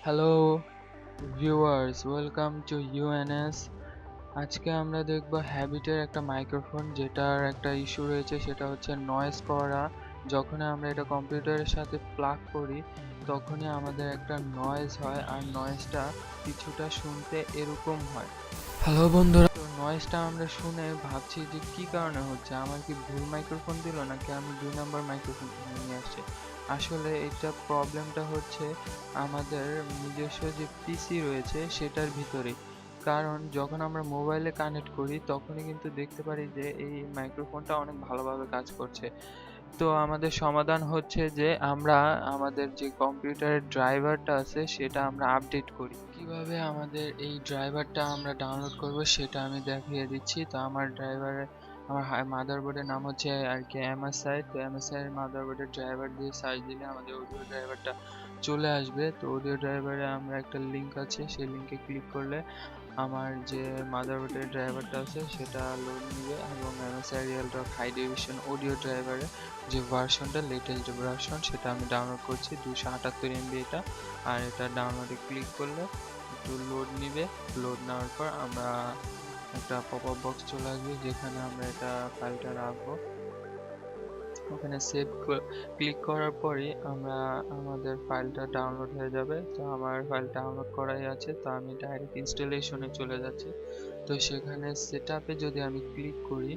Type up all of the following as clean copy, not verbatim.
Hello viewers, welcome to UNS. আজকে আমরা দেখব হ্যাবিটের একটা মাইক্রোফোন যেটার একটা ইস্যু রয়েছে, সেটা হচ্ছে নয়েজ করা। যখন আমরা এটা কম্পিউটারের সাথে প্লাগ করি তখনই আমাদের একটা নয়েজ হয়, আর নয়েজটা কিছুটা শুনতে এরকম হয়। হ্যালো বন্ধুরা, তো নয়েজটা আমরা শুনে ভাবছি যে কি কারণে হচ্ছে, আমার কি ভুল মাইক্রোফোন দিল নাকি আমি 2 নম্বর মাইক্রোফোন নিয়ে আসছি। আসলে এটা প্রবলেমটা হচ্ছে আমাদের নিজস্ব যে পিসি রয়েছে সেটার ভিতরে। কারণ যখন আমরা মোবাইলে কানেক্ট করি তখনই কিন্তু দেখতে পারি যে এই মাইক্রোফোনটা অনেক ভালোভাবে কাজ করছে। তো আমাদের সমাধান হচ্ছে যে আমরা আমাদের যে কম্পিউটারের ড্রাইভারটা আছে সেটা আমরা আপডেট করি। কিভাবে আমাদের এই ড্রাইভারটা আমরা ডাউনলোড করব সেটা আমি দেখিয়ে দিচ্ছি। তো আমার মাদারবোর্ডের নাম হচ্ছে আর কি এমএসআই। তো এমএসআই এর মাদারবোর্ডের ড্রাইভার দিয়ে সার্চ দিলে আমাদের অডিও ড্রাইভারটা চলে আসবে। তো অডিও ড্রাইভারে আমরা একটা লিঙ্ক আছে, সেই লিঙ্কে ক্লিক করলে আমার যে মাদারবোর্ডের ড্রাইভারটা আছে সেটা লোড নিবে, এবং এমএসআই রিয়েলটক হাই ডিভিশন অডিও ড্রাইভারে যে ভার্সনটা, লেটেস্ট ভার্সন, সেটা আমি ডাউনলোড করছি 278 MB এটা। আর এটা ডাউনলোডে ক্লিক করলে একটু লোড নিবে। লোড নেওয়ার পর আমরা একটা পপ আপ বক্স চলে আসবে যেখানে আমরা এটা ফাইলটা রাখবো। ওখানে সেভ ক্লিক করার পরে আমরা আমাদের ফাইলটা ডাউনলোড হয়ে যাবে। তো আমার ফাইল ডাউনলোড করাই আছে, তো আমি ডাইরেক্ট ইনস্টলেশনে চলে যাচ্ছি। তো সেখানে সেটআপে যদি আমি ক্লিক করি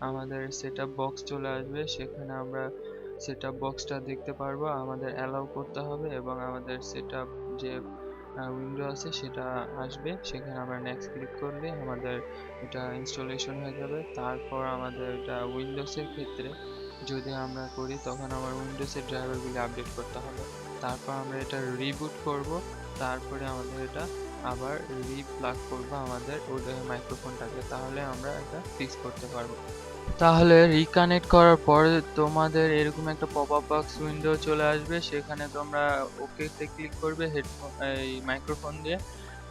আমাদের সেটআপ বক্স চলে আসবে। সেখানে আমরা সেটআপ বক্সটা দেখতে পারবো, আমাদের অ্যালাউ করতে হবে এবং আমাদের সেটআপ যে উইন্ডো আছে সেটা আসবে। সেখানে আমরা নেক্সট ক্লিক করলে আমাদের এটা ইনস্টলেশন হয়ে যাবে। তারপর আমাদের এটা উইন্ডোজের ক্ষেত্রে যদি আমরা করি তখন আমার উইন্ডোজের ড্রাইভারগুলি আপডেট করতে হবে। তারপর আমরা এটা রিবুট করব। তারপরে আমাদের এটা আবার রিপ্লাগ করব আমাদের ওদের মাইক্রোফোনটাকে, তাহলে আমরা এটা ফিক্স করতে পারবো। তাহলে রিকানেক্ট করার পরে তোমাদের এরকম একটা পপ আপ বক্স উইন্ডো চলে আসবে। সেখানে তোমরা ওকে তে ক্লিক করবে হেডফোন এই মাইক্রোফোন দিয়ে।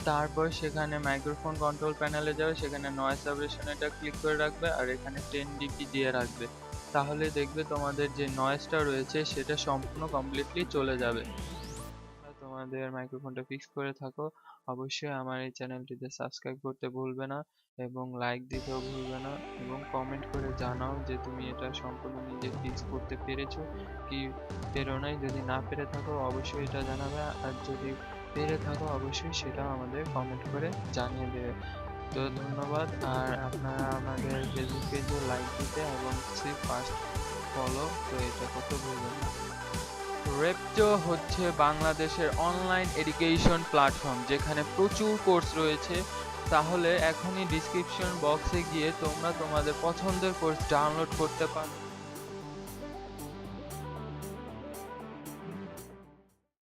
তারপর সেখানে মাইক্রোফোন কন্ট্রোল প্যানেলে যাবে, সেখানে নয়েজ সাবরেশন এটা ক্লিক করে রাখবে, আর এখানে 10 dB দিয়ে রাখবে। তাহলে দেখবে তোমাদের যে নয়েজটা রয়েছে সেটা সম্পূর্ণ কমপ্লিটলি চলে যাবে। তোমাদের মাইক্রোফোনটা ফিক্স করে থাকো, অবশ্যই আমার এই চ্যানেলটিতে সাবস্ক্রাইব করতে ভুলবে না এবং লাইক দিতেও ভুলবে না, এবং কমেন্ট করে জানাও যে তুমি এটা সম্পূর্ণ নিজে ফিক্স করতে পেরেছো কি পেরো নাই। যদি না পেরে থাকো অবশ্যই এটা জানাবে, আর যদি পেরে থাকো অবশ্যই সেটাও আমাদের কমেন্ট করে জানিয়ে দেবে। তো ধন্যবাদ। আর আপনারা আমাদের ফেসবুক পেজে লাইক দিতে এবং ফার্স্ট ফলো, তো এটা করতে ভুলবেন না। repto হচ্ছে বাংলাদেশের অনলাইন এডুকেশন প্ল্যাটফর্ম যেখানে প্রচুর কোর্স রয়েছে। তাহলে এখনই ডিসক্রিপশন বক্সে গিয়ে তোমরা তোমাদের পছন্দের কোর্স ডাউনলোড করতে পারো।